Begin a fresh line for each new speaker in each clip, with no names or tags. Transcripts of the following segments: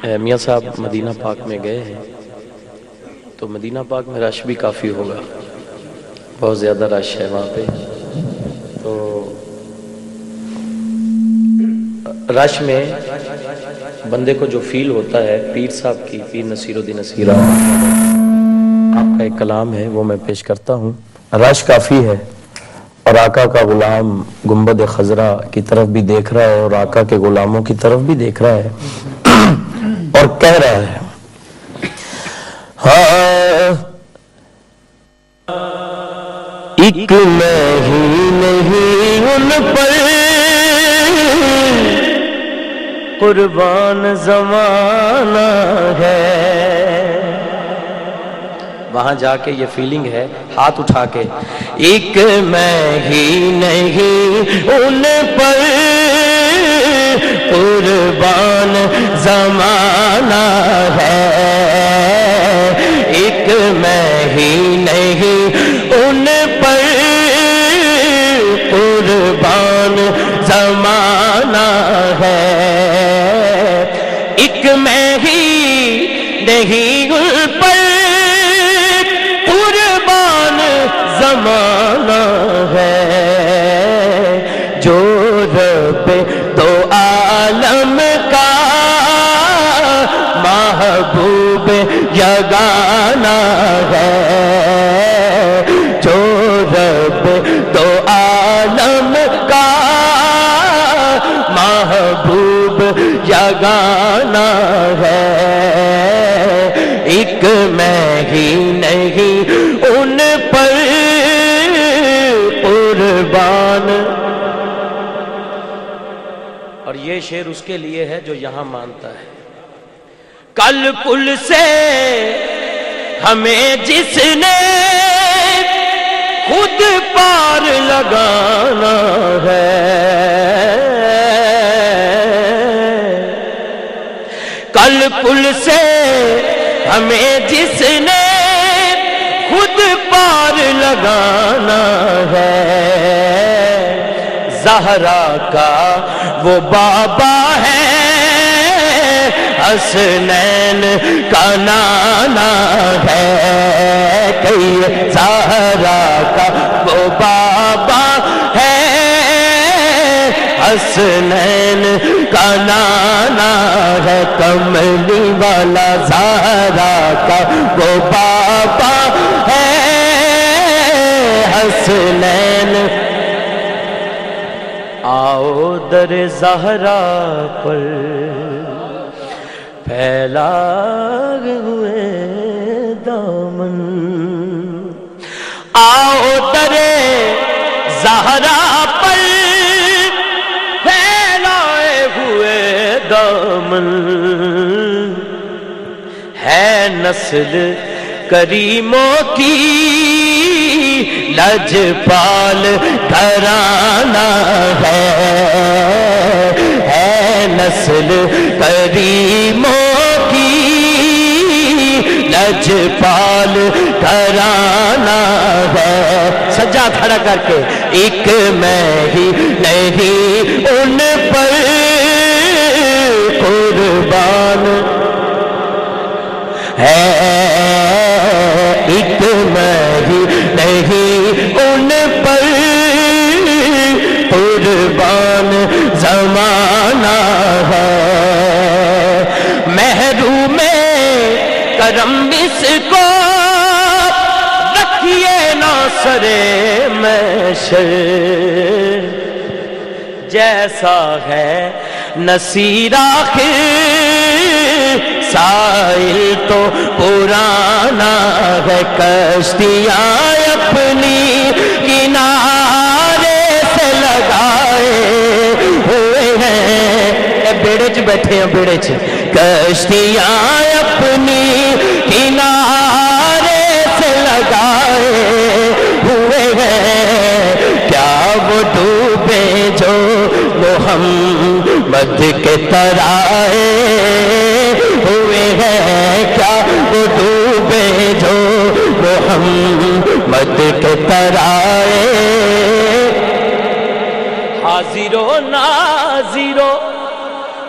میاں صاحب مدینہ پاک میں گئے ہیں تو مدینہ پاک میں رش بھی کافی ہوگا، بہت زیادہ رش ہے وہاں پہ. تو رش میں بندے کو جو فیل ہوتا ہے، پیر صاحب کی، پیر نصیر الدین نصیرہ آپ کا ایک کلام ہے وہ میں پیش کرتا ہوں. رش کافی ہے اور آقا کا غلام گنبد خضرا کی طرف بھی دیکھ رہا ہے اور آقا کے غلاموں کی طرف بھی دیکھ رہا ہے اور کہہ رہا ہے ہاں ایک میں ہی نہیں ان پر قربان زمانہ ہے. وہاں جا کے یہ فیلنگ ہے، ہاتھ اٹھا کے ایک میں ہی نہیں ان پر قربان زمانہ ہے. ایک میں ہی نہیں ان پر قربان زمانہ ہے. ایک میں ہی نہیں ان پر زمانہ ہے. جو رب دو عالم کا محبوب یگانہ ہے. جو رب دو عالم کا محبوب یگانہ ہے. ایک میں ہی نہیں ان پر قربان. اور یہ شعر اس کے لیے ہے جو یہاں مانتا ہے کل پل سے ہمیں جس نے خود پار لگانا ہے. کل پل سے ہمیں جس نے خود پار لگانا ہے. زہرا کا وہ بابا ہے، حسنین کا نانا ہے. کہ زہرا کا وہ بابا ہے، حسنین کا نانا ہے. کملی والا زہرا کا وہ بابا ہے، حسنین. آؤ در زہرا پر پھیلائے ہوئے دامن. آؤ در زہرا پر پھیلائے ہوئے دامن. ہے نسل کریموں کی لجپال گھرانہ ہے. ہے نسل کریموں کی لجپال گھرانہ ہے. سجا کھڑا کر کے ایک میں ہی نہیں ان پر قربان ہے. ایک میں ہی نہیں ان پر قربان زمانہ ہے. محروم کرم اس کو رکھیے نہ سرے محشر. جیسا ہے نصیر آخر سائل تو پرانا ہے. کشتیاں اپنی کنارے سے لگائے ہوئے ہیں. بیڑے چ بیٹھے ہیں، بیڑے چ کشتیاں اپنی کنارے سے لگائے ہوئے ہیں. کیا وہ ڈوبے جو محمد کے ترائے ہوئے ہیں. کیا وہ ڈوبے جو محمد کے ترائے. حاضر و ناظر و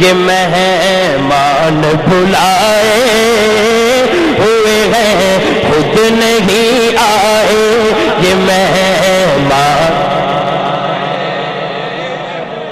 یہ مہمان بلائے ہوئے ہیں خود نہیں آئے یہ مہمان.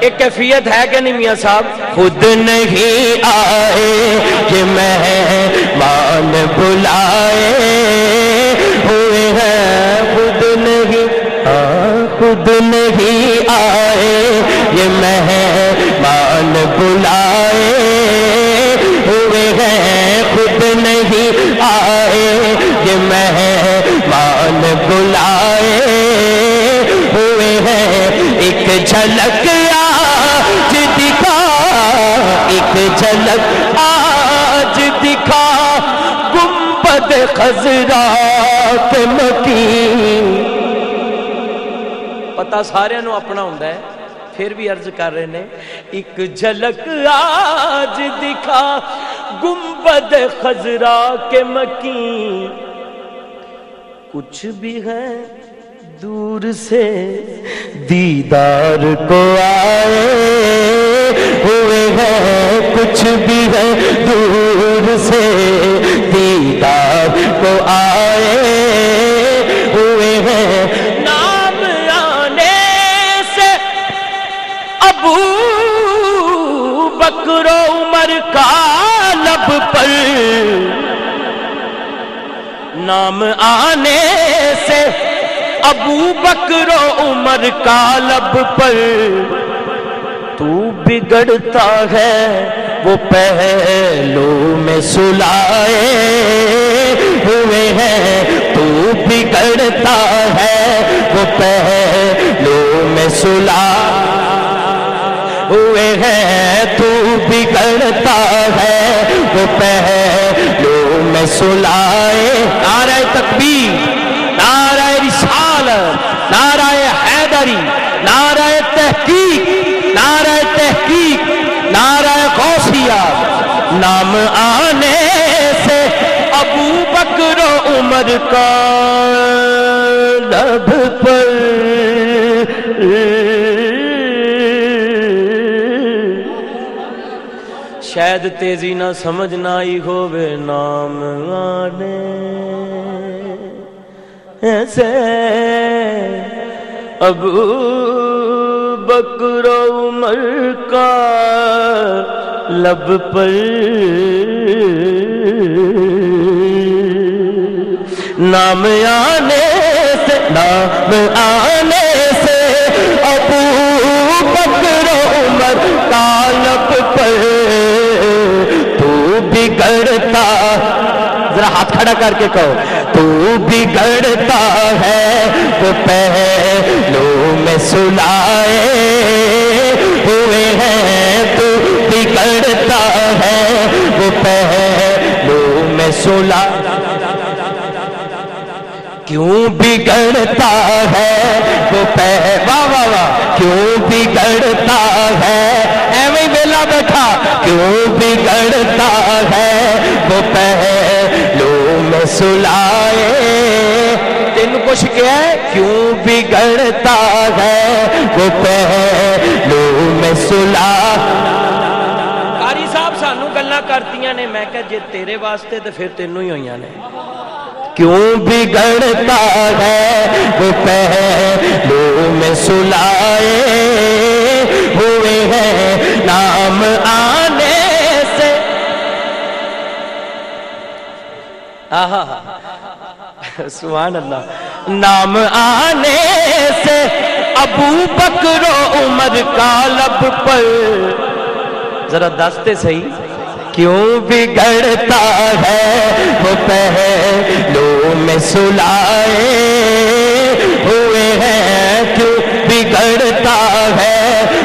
ایک کیفیت ہے کہ نہیں میاں صاحب؟ خود نہیں آئے یہ مہمان بلائے ہوئے ہیں خود نہیں آئے یہ مہمان بلائے ہوئے ہیں خود نہیں آئے یہ مہمان بلائے ہوئے ہیں. ایک جھلک آج دکھا ایک جھلک آج دکھا گنبد خضرا کے مکین. پتہ سارے نو اپنا ہوندا ہے پھر بھی عرض کر رہے نے ایک جھلک آج دکھا گنبد خضرا کے مکین. کچھ بھی ہے دور سے دیدار کو آئے ہوئے ہیں کچھ بھی ہے دور سے دیدار کو آئے ہوئے ہیں. نام آنے سے ابو بکر و عمر کا لب پر نام آنے سے ابو بکر و عمر کا لب پر تو بگڑتا ہے وہ پہلو میں سلائے ہوئے ہیں تو بگڑتا ہے وہ پہلو میں سلائے ہوئے ہیں تو بگڑتا ہے وہ پہلو میں سلائے. نعرہ تکبیر نعرہ رسالت نعرہ حیدری نعرہ تحقیق نعرہ تحقیق نعرہ غوثیہ. نام آنے سے ابو بکر و عمر کا لب پر شاید تیزی نہ سمجھنا ہی ہووے نام آنے ایسے ابو بکر و عمر کا لب پر نام آنے سے ابو بکر و عمر کا لب پر تو بگڑتا. ذرا ہاتھ کھڑا کر کے کہو تو بگڑتا ہے وہ پہلو میں سلائے ہوئے ہیں تو بگڑتا ہے وہ پہلو میں سلائے. کیوں بگڑتا ہے وہ کیوں بگڑتا ہے ایویں ویلا بیٹھا کیوں بگڑتا ہے وہ پہلو میں سلائے. تینوں کچھ کیا ہے کیوں بگڑتا ہے وہ پہلو میں سلائے. قاری صاحب سانوں گلاں کرتیاں نے میں کہا جے تیرے واسطے تے پھر تینوں ہی ہوئیاں نے. کیوں بگڑتا ہے وہ پہلو میں سلائے ہوئے ہیں نام آنے سے. سبحان اللہ. نام آنے سے ابو بکر و عمر کا لب پر ذرا دستے صحیح کیوں بگڑتا ہے وہ پہلو میں سلائے ہوئے ہیں کیوں بگڑتا ہے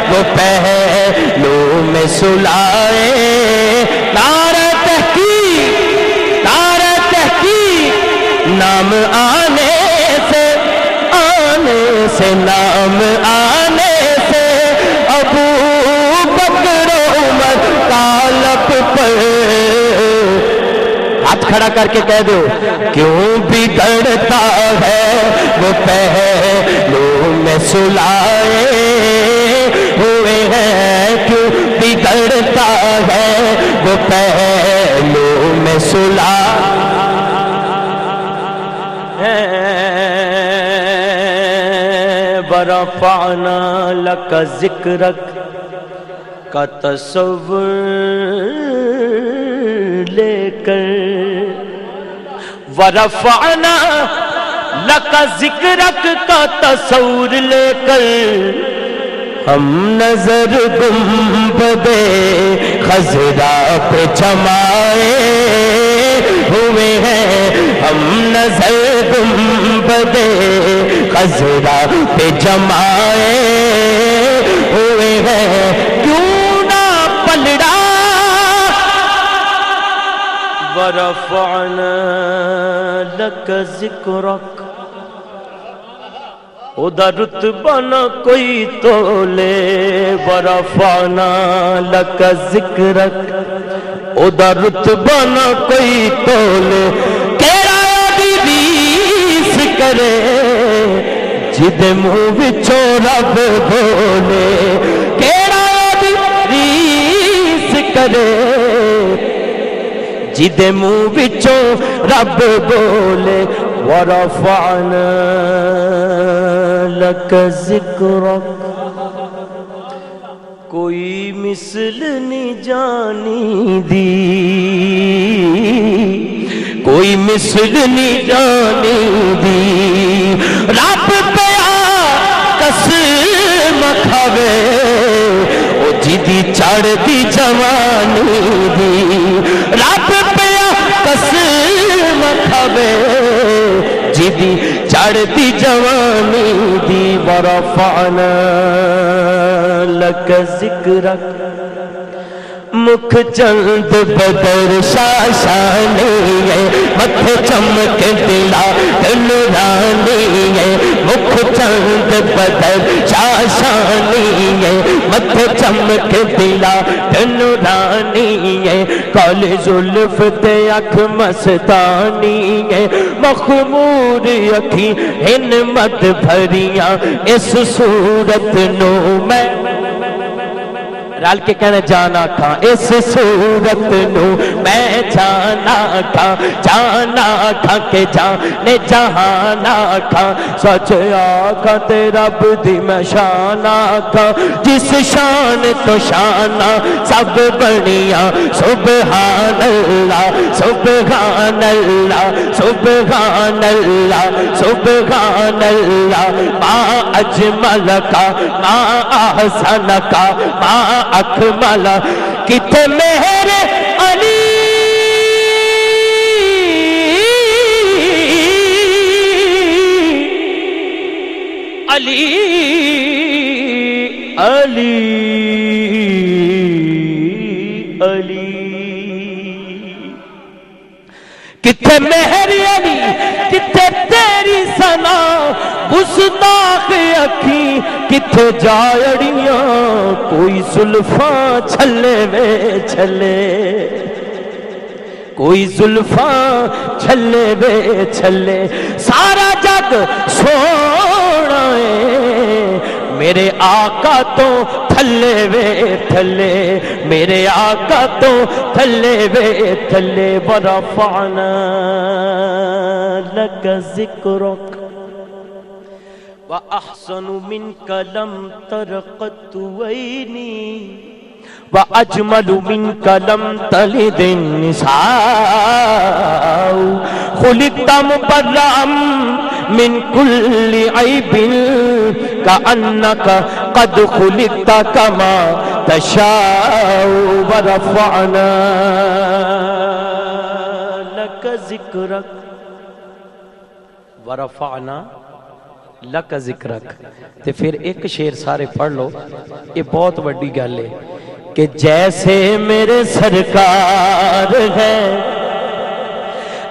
وہ پہلو میں سلائے. نعرہ تحقیق نام آنے سے نام آنے سے ابو بکر و عمر کا لب پر ہاتھ کھڑا کر کے کہہ دو کیوں بگڑتا ہے وہ پہلو میں سلائے ہوئے ہیں کیوں بگڑتا ہے وہ پہلو میں سلا ہے ورفعنا لک ذکرک کا تصور لے کر ورفعنا لک ذکرک کا تصور لے کر ہم نظر گنبد خضرا پہ جمائے ہوئے ہیں ہم نظر گنبد خضرا پہ جمائے ہوئے ہیں کیوں نہ پلڑا ورفعنا لک ذکرک ادھر رتبہ نہ کوئی تولے ورفعنا لک ذکرک ادھر رتبہ نہ کوئی تولے کیڑا ریس کرے جد منہ وچوں رب بولے کیڑا ریس کرے جد منہ وچوں رب بولے ورفعنا لک ذکرک کوئی مثل نہیں جانی دی کوئی مثل نہیں جانی دی رب پیا قسم کھاوے او جدی چڑھ دی جوانی دی رب پیا قسم کھاوے جدی چڑھتی جوانی دی ورفعنا لک ذکرک مکھ چند بدر شاشانی ہے متھے چمک دلا دلرانی ہے مکھ چند بدر شاشانی ہے متھے چمک دلا دلرانی ہے کالی زلف تے اکھ مستانی ہے مخمور اکھی ان مت بھریاں اس صورت نو میں رال کے کہنے جانا کھا اس صورت نو میں جانا کھا کہ جانے جہانا کھا سچ آکھا تیرا بدھی میں شانا کھا جس شان تو شانہ سب بڑیاں سبحان اللہ سبحان اللہ سبحان اللہ سبحان اللہ ما اجمل کا ما احسن کا ما اکمل کتے میرے علی علی علی علی کتے میرے علی کتے تیری ثنا گستاخ اکھی کتے جاڑیاں کوئی زلفاں چھلے میں چھلے کوئی زلفاں چھلے میں چھلے سارا جگ سونا ہے میرے آقا تو تھلے وے تھلے میرے آقا تو تھلے وے تھلے ورفعنا لک ذکرک وَأَحْسَنُ مِنْكَ لَمْ تَرْقَتُ وَيْنِي وَأَجْمَلُ مِنْكَ لَمْ تَلِدِ النِّسَاءُ خُلِقْتَ مُبَرَّأً مِنْ كُلِّ عَيْبٍ كَأَنَّكَ قَدْ خُلِقْتَ كَمَا تَشَاءُ وَرَفَعْنَا لَكَ ذِكْرَكَ ورفعنا لک ذکرک تے پھر ایک شعر سارے پڑھ لو یہ بہت بڑی گل ہے کہ جیسے میرے سرکار ہے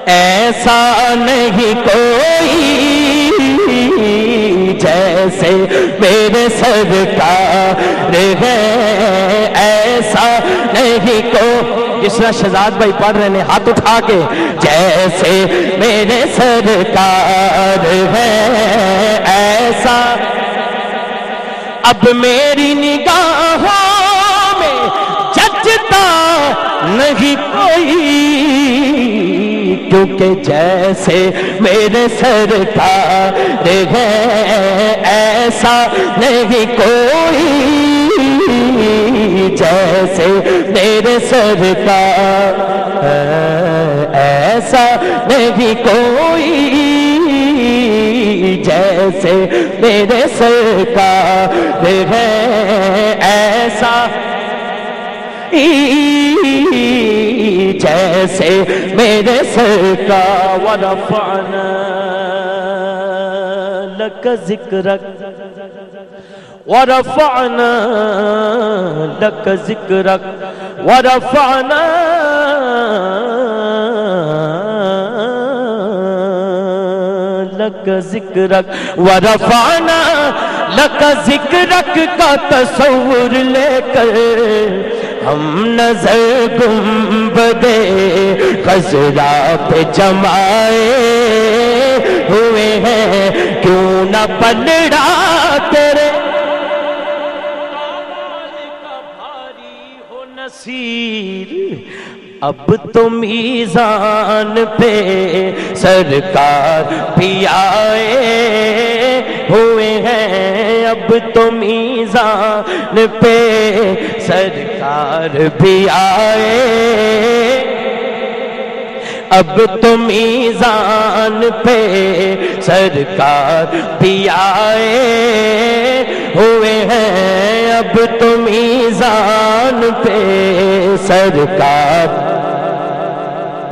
ایسا نہیں کوئی جیسے میرے سرکار ہے ایسا نہیں کوئی جس طرح شہزاد بھائی پڑھ رہے ہیں ہاتھ اٹھا کے جیسے میرے سرکار ہے ایسا اب میری نگاہوں میں کیونکہ جیسے میرے سرکار ہیں ایسا نہیں کوئی، جیسے میرے سرکار ایسا نہیں کوئی، جیسے میرے سرکار ہیں ایسا جیسے میرے سرکار ورفعنا لک ذکرک ورفعنا لک ذکرک ورفعنا لک ذکرک ورفعنا لک ذکرک کا تصور لے کر ہم نظر گنبد خضرا پہ جمائے ہوئے ہیں، کیوں نہ پلڑا تیرے کا بھاری ہو نصیر، اب تو میزان پہ سرکار بھی آئے ہوئے ہیں، اب تو میزان پہ سرکار بھی آئے، اب تو میزان پہ سرکار بھی آئے ہوئے ہیں، اب تو میزان پہ سرکار